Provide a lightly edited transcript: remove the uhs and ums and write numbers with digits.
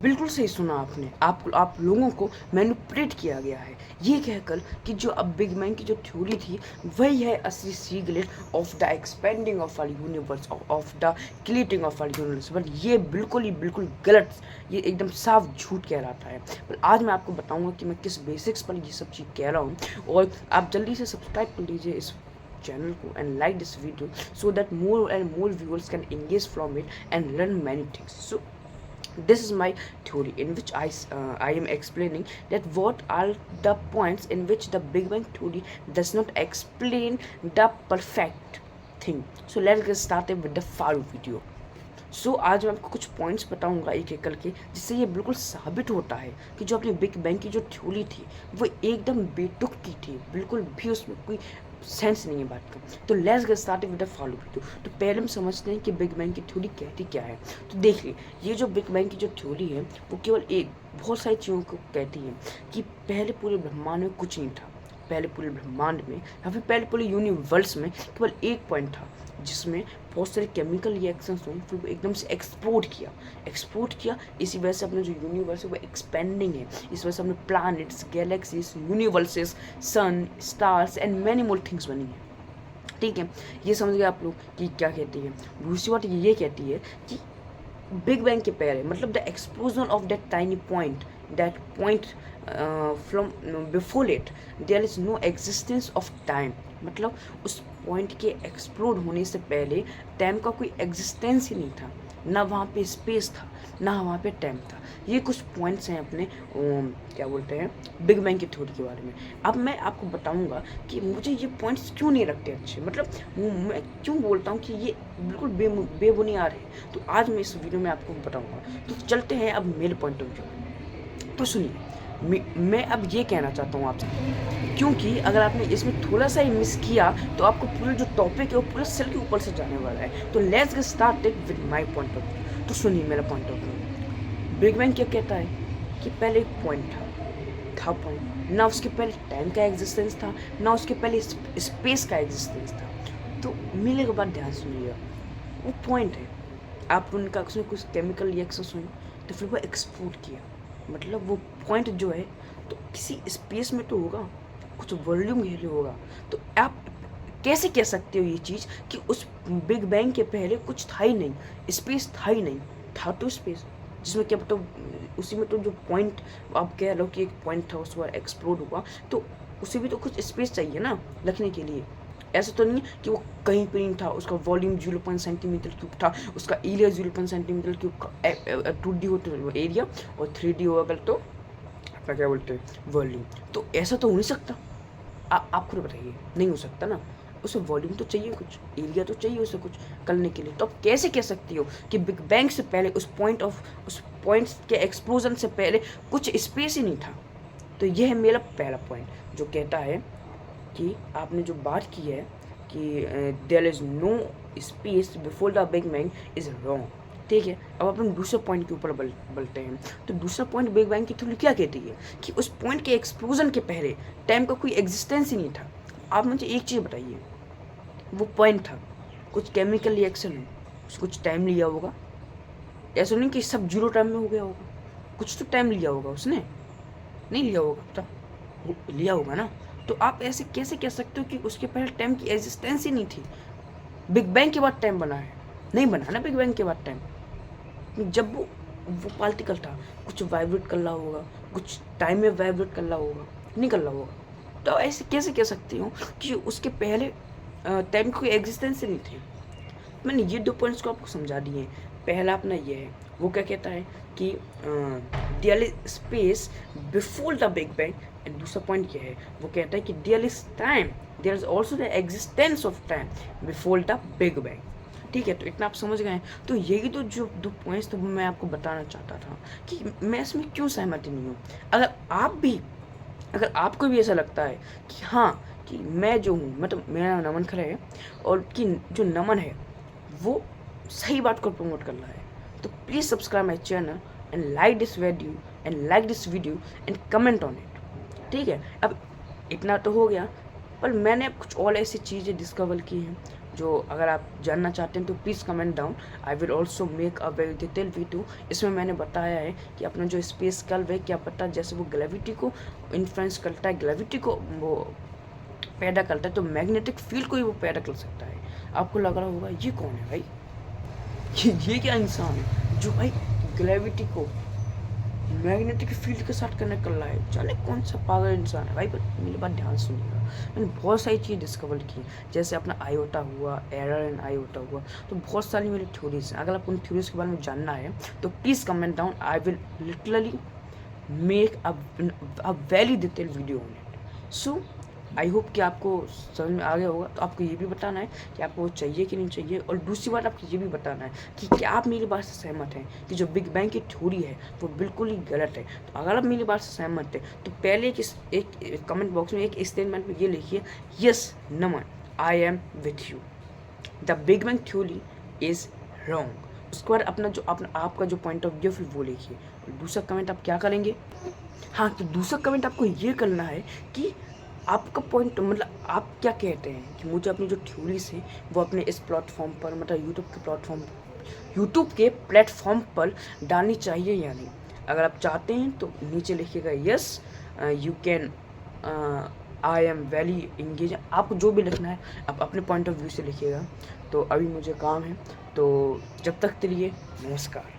बिल्कुल सही सुना आपने। आप लोगों को मैनिपुलेट किया गया है, ये कहकर कि जो अब बिग बैंग की जो थ्योरी थी, वही है असली secret of the expanding of our universe, of the creating of our universe. But ये बिल्कुल गलत, ये एकदम साफ झूठ कह रहा था। पर आज मैं आपको बताऊंगा कि मैं किस बेसिक्स पर ये सब चीज़ कह रहा हूँ। और आप जल्दी से सब्सक्राइब कर लीजिए इस channel को and like this video so that more and more viewers can engage from it and learn many things. So this is my theory in which I am explaining that what are the points in which the Big Bang theory does not explain the perfect thing. So let's get started with the follow video. आज मैं आपको कुछ points बताऊंगा एक एक करके, जिससे ये बिल्कुल साबित होता है कि जो अपनी बिग बैंग की जो थ्योरी थी वो एकदम बेतुक की थी, बिल्कुल भी उसमें कोई सेंस नहीं है बात का। तो let's get started with the follow video. तो पहले हम समझते हैं कि बिग बैंग की थ्योरी कहती क्या है। तो देखिए, ये जो बिग बैंग की जो थ्योरी है वो केवल एक बहुत सारी चीज़ों को कहती है कि पहले पूरे ब्रह्मांड में कुछ नहीं था, पहले पूरे ब्रह्मांड में या फिर पहले पूरे यूनिवर्स में केवल एक पॉइंट था जिसमें बहुत सारे केमिकल रिएक्शंस हुए, फिर वो एकदम से एक्सप्लोड किया। इसी वजह से अपना जो यूनिवर्स है वो एक्सपेंडिंग है। इस वजह से अपने planets, galaxies, universes, sun, stars and many more things बनी है। ठीक है, ये समझ गए आप लोग कि क्या कहती है। दूसरी बात ये कहती है कि बिग बैंग के पहले, मतलब the explosion of that tiny point, that point from before it there is no existence of time. मतलब उस पॉइंट के एक्सप्लोड होने से पहले टाइम का कोई एग्जिस्टेंस ही नहीं था, ना वहाँ पे स्पेस था, ना वहाँ पे टाइम था। ये कुछ पॉइंट्स हैं अपने क्या बोलते हैं बिग बैंग की थ्योरी के बारे में। अब मैं आपको बताऊंगा कि मुझे ये पॉइंट्स क्यों नहीं लगते अच्छे, मतलब मैं क्यों बोलता हूँ कि ये बिल्कुल बेबुनियाद है। तो आज मैं इस वीडियो में आपको बताऊंगा। तो चलते हैं अब मेरे पॉइंट ऑफ व्यू। तो सुनिए, मैं अब ये कहना चाहता हूँ आपसे, क्योंकि अगर आपने इसमें थोड़ा सा ही मिस किया तो आपको पूरा जो टॉपिक है वो पूरे सेल के ऊपर से जाने वाला है। तो let's get started with my point of view. तो सुनिए मेरा point of view. Big bang क्या कहता है कि पहले एक पॉइंट था पॉइंट, ना उसके पहले टाइम का एग्जिस्टेंस था, ना उसके पहले स्पेस का एग्जिस्टेंस था। तो मिलने के बाद ध्यान सुनिएगा, वो पॉइंट है, आप उनका उसमें कुछ केमिकल रिएक्शंस हुए तो फिर वो एक्सप्लोड किया। मतलब वो पॉइंट जो है तो किसी स्पेस में तो होगा, कुछ वॉल्यूम घेरे होगा। तो आप कैसे कह सकते हो ये चीज़ कि उस बिग बैंग के पहले कुछ था ही नहीं, स्पेस था ही नहीं। था तो स्पेस, जिसमें क्या तो उसी में तो जो पॉइंट आप कह रहे हो कि एक पॉइंट था उस बार एक्सप्लोड हुआ, तो उसे भी तो कुछ स्पेस चाहिए ना रखने के लिए। ऐसा तो नहीं कि वो कहीं पर नहीं था, उसका वॉल्यूम 0.5 सेंटीमीटर क्यूब था, उसका एरिया 0.5 सेंटीमीटर क्यूब का 2D हो तो एरिया और 3D हो अगर तो अपना क्या बोलते हैं वॉल्यूम। तो ऐसा तो हो नहीं सकता। आप खुद बताइए, नहीं हो सकता ना। उसे वॉल्यूम तो चाहिए, कुछ एरिया तो चाहिए उसे कुछ करने के लिए। तो आप कैसे कह सकती हो कि बिग बैंग से पहले उस पॉइंट के एक्सप्लोजन से पहले कुछ स्पेस ही नहीं था। तो यह है मेरा पहला पॉइंट जो कहता है कि आपने जो बात की है कि there is no space before the big bang is wrong. ठीक है, अब अपन दूसरे पॉइंट के ऊपर बोलते हैं। तो दूसरा पॉइंट बिग बैंग की थ्योरी क्या कहती है कि उस पॉइंट के एक्सप्लोजन के पहले टाइम का कोई एग्जिस्टेंस ही नहीं था। आप मुझे एक चीज़ बताइए, वो पॉइंट था, कुछ केमिकल रिएक्शन है, कुछ टाइम लिया होगा। ऐसा नहीं कि सब जीरो टाइम में हो गया होगा, कुछ तो टाइम लिया होगा उसने, नहीं लिया होगा तो लिया होगा ना। तो आप ऐसे कैसे कह सकते हो कि उसके पहले टाइम की एग्जिस्टेंस ही नहीं थी। बिग बैंग के बाद टाइम बना है, नहीं बना ना बिग बैंग के बाद टाइम। जब वो पार्टिकल था, कुछ वाइब्रेट कर रहा होगा, कुछ टाइम में वाइब्रेट कर रहा होगा, नहीं कर रहा होगा। तो ऐसे कैसे कह सकती हूँ कि उसके पहले टाइम की कोई एग्जिस्टेंस ही नहीं थी। मैंने ये दो पॉइंट्स को आपको समझा दिए हैं। पहला अपना ये है, वो क्या कहता है कि there is space before the big bang. And दूसरा पॉइंट ये है, वो कहता है कि there is time, there is also the existence of time before the big bang. ठीक है, तो इतना आप समझ गए हैं। तो यही तो जो दो पॉइंट्स तो मैं आपको बताना चाहता था कि मैं इसमें क्यों सहमति नहीं हूँ। अगर आपको भी ऐसा लगता है कि हाँ, कि मैं जो हूँ, मतलब मेरा नमन खरे है और कि जो नमन है वो सही बात को प्रमोट कर रहा है, तो please subscribe my channel and like this video and comment on it. ठीक है, अब इतना तो हो गया, पर मैंने कुछ और ऐसी चीज़ें डिस्कवर की हैं जो अगर आप जानना चाहते हैं तो please comment down. I will also make a very detail video. इसमें मैंने बताया है कि अपना जो स्पेस कर्व है, क्या पता जैसे वो ग्रेविटी को इन्फ्लुएंस करता है, ग्रेविटी को वो पैदा करता है, तो मैग्नेटिक फील्ड को ही वो पैदा कर सकता है। आपको लग रहा होगा ये कौन है भाई, ये क्या इंसान है जो भाई ग्रेविटी को मैग्नेटिक फील्ड के साथ कनेक्ट कर रहा है। जाने कौन सा पागल इंसान है भाई। पर मेरी बात ध्यान सुनिएगा, मैंने बहुत सारी चीज़ें डिस्कवर की, जैसे अपना आयोटा हुआ, एरर एंड आयोटा हुआ, तो बहुत सारी मेरी थ्योरीज हैं। अगर आपको उन थ्योरीज के बारे में जानना है तो please comment down. I will literally make a very detail video on it. So I hope कि आपको समझ में आ गया होगा। तो आपको ये भी बताना है कि आपको वो चाहिए कि नहीं चाहिए, और दूसरी बात आपको ये भी बताना है कि क्या आप मेरी बात से सहमत हैं कि जो बिग बैंग की थ्योरी है वो बिल्कुल ही गलत है। तो अगर आप मेरी बात से सहमत हैं तो पहले एक कमेंट बॉक्स में एक स्टेटमेंट में ये लिखिए, yes Naman, I am with you, the big bang theory is wrong. उसके बाद अपना आपका जो पॉइंट ऑफ व्यू फिर वो लिखिए। और दूसरा कमेंट आप क्या करेंगे, हाँ तो दूसरा कमेंट आपको ये करना है कि आपका पॉइंट मतलब आप क्या कहते हैं कि मुझे अपनी जो थ्योरीज हैं वो अपने इस प्लेटफॉर्म पर, मतलब यूट्यूब के प्लेटफॉर्म पर डालनी चाहिए या नहीं। अगर आप चाहते हैं तो नीचे लिखिएगा yes you can, I am very engage. आपको जो भी लिखना है आप अपने पॉइंट ऑफ व्यू से लिखिएगा। तो अभी मुझे काम है, तो जब तक के लिए नमस्कार।